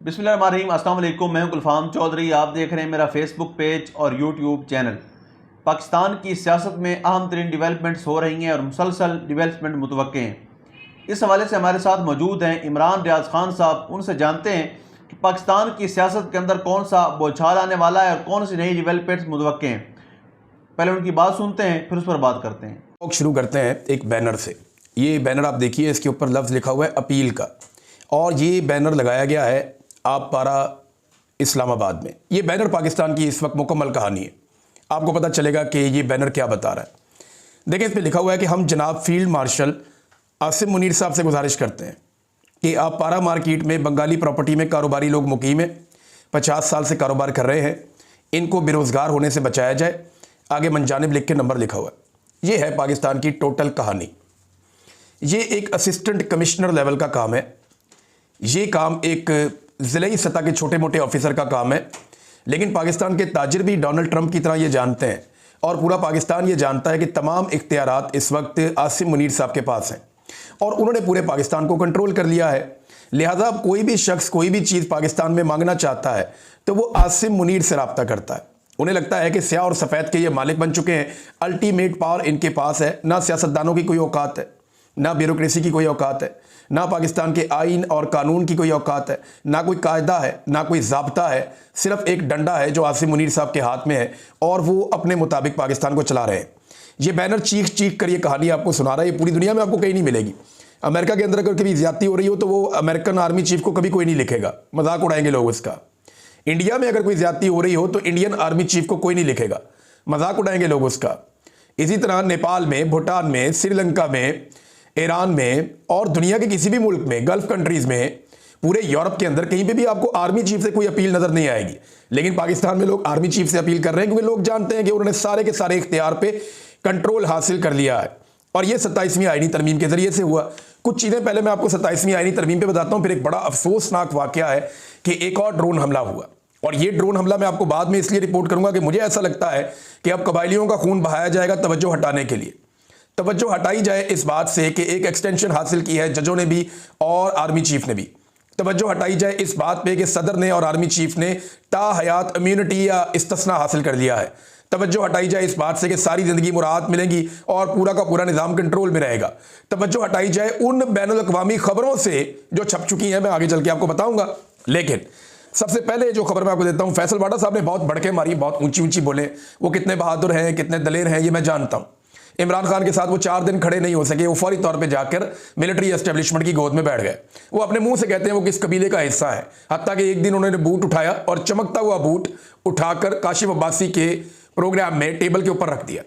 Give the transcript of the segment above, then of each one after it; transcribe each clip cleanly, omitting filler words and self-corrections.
बिस्मिल्लाहिर्रहमानिर्रहीम, अस्सलाम वालेकुम। मैं हूं गुलफाम चौधरी। आप देख रहे हैं मेरा फेसबुक पेज और यूट्यूब चैनल। पाकिस्तान की सियासत में अहम तरीन डिवेलपमेंट्स हो रही हैं और मुसलसल डिवेलपमेंट मुतवक्के हैं। इस हवाले से हमारे साथ मौजूद हैं इमरान रियाज खान साहब। उनसे जानते हैं कि पाकिस्तान की सियासत के अंदर कौन सा बौछार आने वाला है और कौन सी नई डिवेलपमेंट्स मुतवक्के हैं। पहले उनकी बात सुनते हैं, फिर उस पर बात करते हैं। शुरू करते हैं एक बैनर से। ये बैनर आप देखिए, इसके ऊपर लफ्ज़ लिखा हुआ है अपील का, और ये बैनर लगाया गया है आप पारा इस्लामाबाद में। ये बैनर पाकिस्तान की इस वक्त मुकम्मल कहानी है। आपको पता चलेगा कि ये बैनर क्या बता रहा है। देखिए, इस पर लिखा हुआ है कि हम जनाब फील्ड मार्शल आसिम मुनीर साहब से गुजारिश करते हैं कि आप पारा मार्केट में बंगाली प्रॉपर्टी में कारोबारी लोग मुकीम हैं, 50 साल से कारोबार कर रहे हैं, इनको बेरोज़गार होने से बचाया जाए। आगे मनजानिब लिख के नंबर लिखा हुआ है। ये है पाकिस्तान की टोटल कहानी। ये एक असिस्टेंट कमिश्नर लेवल का काम है। ये काम एक ज़िले सतह के छोटे मोटे ऑफिसर का काम है, लेकिन पाकिस्तान के ताजिर भी डोनाल्ड ट्रंप की तरह ये जानते हैं, और पूरा पाकिस्तान ये जानता है कि तमाम इख्तियारात इस वक्त आसिम मुनीर साहब के पास हैं, और उन्होंने पूरे पाकिस्तान को कंट्रोल कर लिया है। लिहाजा अब कोई भी शख्स कोई भी चीज़ पाकिस्तान में मांगना चाहता है तो वो आसिम मुनीर से रब्ता करता है। उन्हें लगता है कि स्याह और सफ़ेद के ये मालिक बन चुके हैं, अल्टीमेट पावर इनके पास है। ना सियासतदानों की कोई औकात है, ना ब्यूरोक्रेसी की कोई औकात है, ना पाकिस्तान के आइन और कानून की कोई औकात है, ना कोई कायदा है, ना कोई ज़ाब्ता है। सिर्फ एक डंडा है जो आसिम मुनीर साहब के हाथ में है, और वो अपने मुताबिक पाकिस्तान को चला रहे हैं। ये बैनर चीख चीख कर ये कहानी आपको सुना रहा है। ये पूरी दुनिया में आपको कहीं नहीं मिलेगी। अमेरिका के अंदर अगर कभी ज्यादती हो रही हो तो वो अमेरिकन आर्मी चीफ को कभी कोई नहीं लिखेगा, मजाक उड़ाएंगे लोग उसका। इंडिया में अगर कोई ज्यादती हो रही हो तो इंडियन आर्मी चीफ को कोई नहीं लिखेगा, मजाक उड़ाएंगे लोग उसका। इसी तरह नेपाल में, भूटान में, श्रीलंका में, ईरान में और दुनिया के किसी भी मुल्क में, गल्फ कंट्रीज में, पूरे यूरोप के अंदर कहीं पे भी आपको आर्मी चीफ से कोई अपील नजर नहीं आएगी। लेकिन पाकिस्तान में लोग आर्मी चीफ से अपील कर रहे हैं, क्योंकि लोग जानते हैं कि उन्होंने सारे के सारे इख्तियार पे कंट्रोल हासिल कर लिया है। और ये 27वीं आईनी तरमीम के जरिए से हुआ। कुछ चीजें पहले मैं आपको 27वीं आईनी तरमीम पे बताता हूं, फिर एक बड़ा अफसोसनाक वाकया है कि एक और ड्रोन हमला हुआ। और ये ड्रोन हमला मैं आपको बाद में इसलिए रिपोर्ट करूंगा कि मुझे ऐसा लगता है कि अब कबायलियों का खून बहाया जाएगा तवज्जो हटाने के लिए। तवज्जो हटाई जाए इस बात से कि एक एक्सटेंशन हासिल की है जजों ने भी और आर्मी चीफ ने भी। तवज्जो हटाई जाए इस बात पे कि सदर ने और आर्मी चीफ ने ता हयात इम्यूनिटी या इस्तिस्ना हासिल कर लिया है। तवज्जो हटाई जाए इस बात से कि सारी जिंदगी मुराद मिलेगी और पूरा का पूरा निजाम कंट्रोल में रहेगा। तवज्जो हटाई जाए उन बैनुल अक़वामी खबरों से जो छप चुकी हैं, मैं आगे चल के आपको बताऊंगा। लेकिन सबसे पहले जो खबर मैं आपको देता हूं, फैसल वाडा साहब ने बहुत भड़के मारी, बहुत ऊंची ऊंची बोले। वो कितने बहादुर हैं, कितने दलेर हैं, ये मैं जानता हूं। इमरान खान के साथ वो 4 दिन खड़े नहीं हो सके, वो फौरी तौर पे जाकर मिलिट्री एस्टेब्लिशमेंट की गोद में बैठ गए। वो अपने मुंह से कहते हैं वो किस कबीले का हिस्सा है। हत्ता कि एक दिन उन्होंने बूट उठाया और चमकता हुआ बूट उठाकर काशिफ अब्बासी के प्रोग्राम में टेबल के ऊपर रख दिया,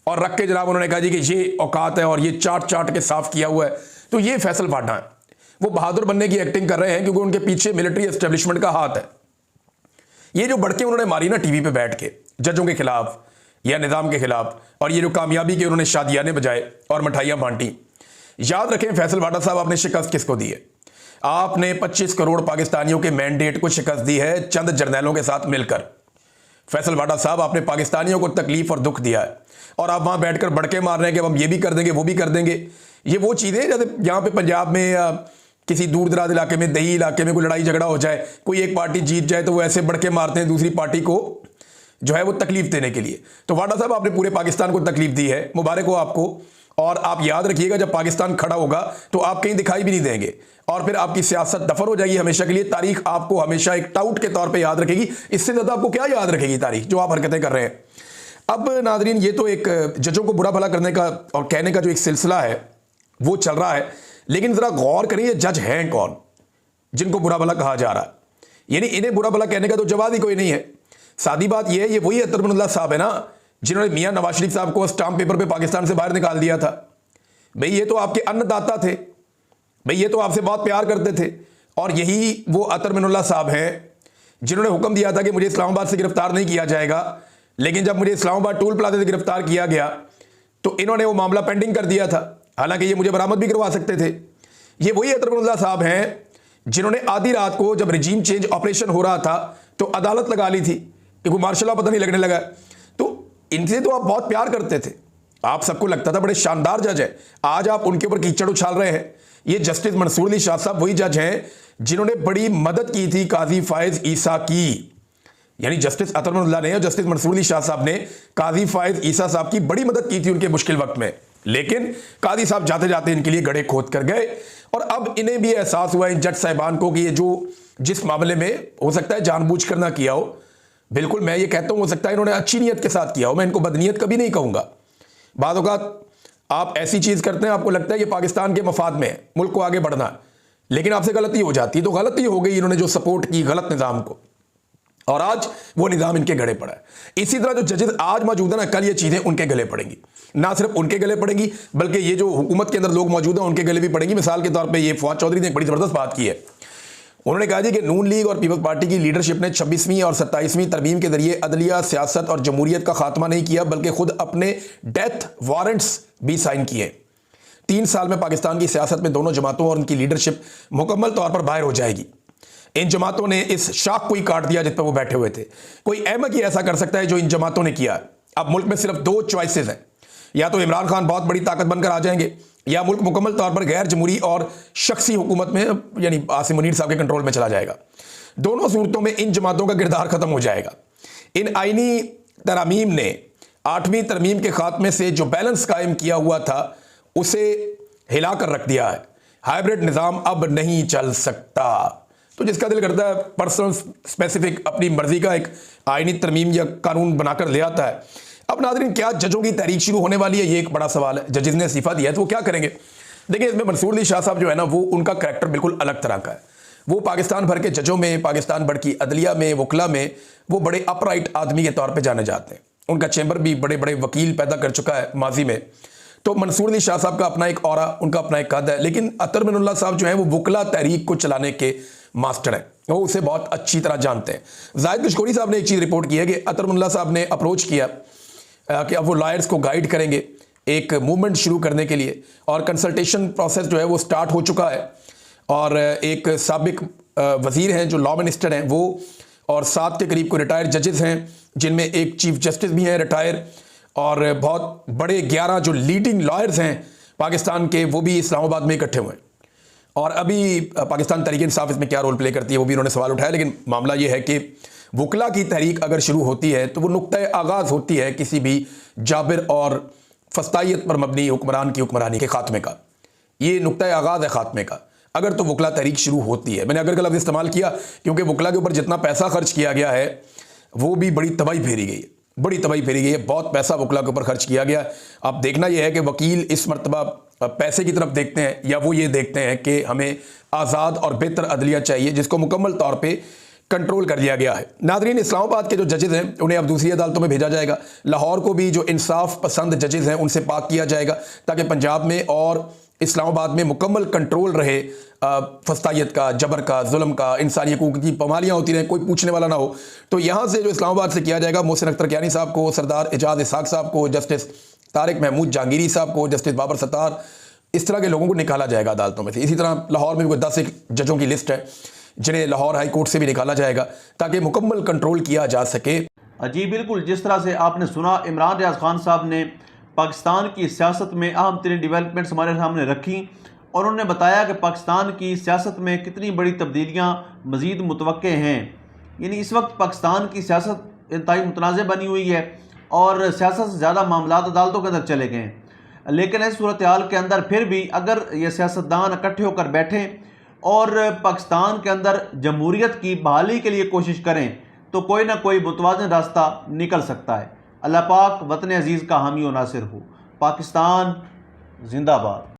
और रख के जनाब उन्होंने कहा जी कि ये औकात है और ये चाट चाट के साफ किया हुआ है। तो ये फैसल वाडा है। वो बहादुर बनने की एक्टिंग कर रहे हैं क्योंकि उनके पीछे मिलिट्री एस्टेब्लिशमेंट का हाथ है। ये जो भड़के उन्होंने मारी ना टीवी पे बैठ के जजों के खिलाफ या निजाम के खिलाफ, और ये जो कामयाबी के उन्होंने शादियाने बजाए और मिठाइयां बांटी, याद रखें फैसल वाडा साहब, आपने शिकस्त किसको दी है? आपने 25 करोड़ पाकिस्तानियों के मैंडेट को शिकस्त दी है चंद जर्नैलों के साथ मिलकर। फैसल वाडा साहब, आपने पाकिस्तानियों को तकलीफ और दुख दिया है, और आप वहां बैठकर भड़के मार रहे हैं कि हम ये भी कर देंगे, वो भी कर देंगे। ये वो चीजें जैसे यहाँ पे पंजाब में किसी दूर दराज इलाके में, दही इलाके में कोई लड़ाई झगड़ा हो जाए, कोई एक पार्टी जीत जाए तो वो ऐसे भड़के मारते हैं दूसरी पार्टी को जो है वो तकलीफ देने के लिए। तो वाडा साहब, आपने पूरे पाकिस्तान को तकलीफ दी है, मुबारक हो आपको। और आप याद रखिएगा, जब पाकिस्तान खड़ा होगा तो आप कहीं दिखाई भी नहीं देंगे, और फिर आपकी सियासत दफन हो जाएगी हमेशा के लिए। तारीख आपको हमेशा एक टाउट के तौर पे याद रखेगी। इससे ज्यादा आपको क्या याद रखेगी तारीख, जो आप हरकतें कर रहे हैं। अब नाजरीन, ये तो एक जजों को बुरा भला करने का और कहने का जो एक सिलसिला है वो चल रहा है, लेकिन जरा गौर करिए जज हैं कौन जिनको बुरा भला कहा जा रहा है। यानी इन्हें बुरा भला कहने का तो जवाब ही कोई नहीं है। सादी बात यह है, ये वही अतर मिनुल्लाह साहब है ना जिन्होंने मियां नवाज शरीफ साहब को स्टाम्प पेपर पे पाकिस्तान से बाहर निकाल दिया था। भाई ये तो आपके अन्नदाता थे, भाई ये तो आपसे बहुत प्यार करते थे। और यही वो अतर मिनुल्लाह साहब हैं जिन्होंने हुक्म दिया था कि मुझे इस्लामाबाद से गिरफ्तार नहीं किया जाएगा, लेकिन जब मुझे इस्लामाबाद टोल प्लाजा से गिरफ्तार किया गया तो इन्होंने वो मामला पेंडिंग कर दिया था, हालांकि ये मुझे बरामद भी करवा सकते थे। ये वही अतर मिनुल्लाह साहब हैं जिन्होंने आधी रात को जब रिजीम चेंज ऑपरेशन हो रहा था तो अदालत लगा ली थी कि कोई मार्शल लॉ पता नहीं लगने लगा। तो इनसे तो आप बहुत प्यार करते थे, आप सबको लगता था बड़े शानदार जज है, आज आप उनके ऊपर कीचड़ उछाल रहे हैं। ये जस्टिस मंसूर अली शाह साहब वही जज हैं जिन्होंने बड़ी मदद की थी काजी फायज ईसा की, यानी जस्टिस अतरमुल्लाह ने और जस्टिस मंसूर अली शाह साहब ने काजी फायज ईसा साहब की बड़ी मदद की थी उनके मुश्किल वक्त में। लेकिन काजी साहब जाते जाते इनके लिए गड्ढे खोद कर गए और अब इन्हें भी एहसास हुआ इन जज साहिबान को कि ये जिस मामले में हो सकता है जानबूझ कर ना किया हो, बिल्कुल मैं ये कहता हूं हो सकता है इन्होंने अच्छी नीयत के साथ किया हो, मैं इनको बदनीयत कभी नहीं कहूंगा। बाद औक़ात आप ऐसी चीज करते हैं, आपको लगता है ये पाकिस्तान के मफाद में है, मुल्क को आगे बढ़ना है, लेकिन आपसे गलती हो जाती है। तो गलती हो गई, इन्होंने जो सपोर्ट की गलत निज़ाम को, और आज वो निज़ाम इनके गले पड़ा है। इसी तरह जो जजेस आज मौजूद है ना, कल ये चीज़ें उनके गले पड़ेंगी। ना सिर्फ उनके गले पड़ेंगी बल्कि ये जो हुकूमत के अंदर लोग मौजूद हैं उनके गले भी पड़ेंगी। मिसाल के तौर पे ये फवाद चौधरी ने एक बड़ी ज़बरदस्त बात की है। उन्होंने कहा जी कि नून लीग और पीपल्स पार्टी की लीडरशिप ने 26वीं और 27वीं तरमीम के जरिए अदलिया, सियासत और जमहूरियत का खात्मा नहीं किया बल्कि खुद अपने डेथ वारंट्स भी साइन किए। 3 साल में पाकिस्तान की सियासत में दोनों जमातों और उनकी लीडरशिप मुकम्मल तौर पर बाहर हो जाएगी। इन जमातों ने इस शाख को ही काट दिया जिस पर वो बैठे हुए थे। कोई अहमक ही ऐसा कर सकता है जो इन जमातों ने किया। अब मुल्क में सिर्फ 2 चॉइसेस हैं, या तो इमरान खान बहुत बड़ी ताकत बनकर आ जाएंगे या मुल्क मुकम्मल तौर पर गैर जमहूरी और शख्सी हुकूमत में यानी आसिम मुनीर साहब के कंट्रोल में चला जाएगा। दोनों सूरतों में इन जमातों का किरदार खत्म हो जाएगा। इन आईनी तरामीम ने 8वीं तरमीम के खात्मे से जो बैलेंस कायम किया हुआ था उसे हिला कर रख दिया है। हाइब्रिड निज़ाम अब नहीं चल सकता। तो जिसका दिल करता है पर्सनल स्पेसिफिक अपनी मर्जी का एक आईनी तरमीम या कानून बनाकर ले आता है। अब नाज़रीन, क्या जजों की तहरीक शुरू होने वाली है, ये एक बड़ा सवाल है। जजेस ने इस्तीफा दिया है तो वो क्या करेंगे? देखिए, इसमें मंसूर अली शाह साहब जो है ना, वो उनका करैक्टर बिल्कुल अलग तरह का है। वो पाकिस्तान भर के जजों में, पाकिस्तान भर की अदलिया में, वकला में वो बड़े अपराइट आदमी के तौर पर जाने जाते हैं। उनका चैम्बर भी बड़े बड़े वकील पैदा कर चुका है माजी में। तो मंसूर अली शाह साहब का अपना एक औरा, उनका अपना एक कद है। लेकिन अतर मिनुल्लाह साहब जो है वो वकला तहरीक को चलाने के मास्टर हैं, वो उसे बहुत अच्छी तरह जानते हैं। जाहिद कशकोरी साहब ने एक चीज़ रिपोर्ट की है कि अतर मिनुल्लाह साहब ने अप्रोच किया कि अब वो लॉयर्स को गाइड करेंगे एक मूवमेंट शुरू करने के लिए, और कंसल्टेशन प्रोसेस जो है वो स्टार्ट हो चुका है। और एक साबिक वज़ीर हैं जो लॉ मिनिस्टर हैं वो, और 7 के करीब को रिटायर्ड जजेस हैं जिनमें एक चीफ जस्टिस भी हैं रिटायर, और बहुत बड़े 11 जो लीडिंग लॉयर्स हैं पाकिस्तान के वो भी इस्लामाबाद में इकट्ठे हुए हैं। और अभी पाकिस्तान तहरीक इंसाफ इसमें क्या रोल प्ले करती है वो भी उन्होंने सवाल उठाया। लेकिन मामला ये है कि वकला की तहरीक अगर शुरू होती है तो वो नुक्ता आगाज़ होती है किसी भी जाबिर और फस्तायत पर मबनी हुक्मरान की हुक्मरानी के खात्मे का। ये नुक्ता आगाज़ है खात्मे का अगर तो वकला तहरीक शुरू होती है। मैंने अगर का लफ्ज़ इस्तेमाल किया क्योंकि वकला के ऊपर जितना पैसा खर्च किया गया है वो भी बड़ी तबाही फेरी गई है, बड़ी तबाही फेरी गई है। बहुत पैसा वकला के ऊपर खर्च किया गया। अब देखना यह है कि वकील इस मरतबा पैसे की तरफ देखते हैं या वो ये देखते हैं कि हमें आज़ाद और बेहतर अदलिया चाहिए जिसको मुकम्मल तौर पे कंट्रोल कर लिया गया है। नाज़रीन, इस्लामाबाद के जो जजेस हैं उन्हें अब दूसरी अदालतों में भेजा जाएगा। लाहौर को भी जो इंसाफ पसंद जजेस हैं उनसे पाक किया जाएगा ताकि पंजाब में और इस्लामाबाद में मुकम्मल कंट्रोल रहे फस्तायत का, जबर का, जुल्म का, इंसानी हकूक़ की पमालियाँ होती रहें, कोई पूछने वाला ना हो। तो यहाँ से जो इस्लामाबाद से किया जाएगा, मोहसिन अख्तर कियानी साहब को, सरदार एजाज इसहाक साहब को, जस्टिस तारिक महमूद जहांगीरी साहब को, जस्टिस बाबर सत्तार, इस तरह के लोगों को निकाला जाएगा अदालतों में से। इसी तरह लाहौर में भी 10 जजों की लिस्ट है जिन्हें लाहौर हाई कोर्ट से भी निकाला जाएगा ताकि मुकम्मल कंट्रोल किया जा सके। जी बिल्कुल, जिस तरह से आपने सुना, इमरान रियाज खान साहब ने पाकिस्तान की सियासत में अहम तरीन डेवलपमेंट्स हमारे सामने रखी और उन्होंने बताया कि पाकिस्तान की सियासत में कितनी बड़ी तब्दीलियाँ मज़ीद मुतवक्के हैं। यानी इस वक्त पाकिस्तान की सियासत इंतहाई मुतनाज़ बनी हुई है और सियासत से ज़्यादा मामलात अदालतों के अंदर चले गए हैं। लेकिन इस सूरत हाल के अंदर फिर भी अगर ये सियासतदान इकट्ठे होकर बैठें और पाकिस्तान के अंदर जमहूरियत की बहाली के लिए कोशिश करें तो कोई ना कोई मुतवाज़िन रास्ता निकल सकता है। अल्लाह पाक वतन अजीज़ का हामी और नासिर हो। पाकिस्तान जिंदाबाद।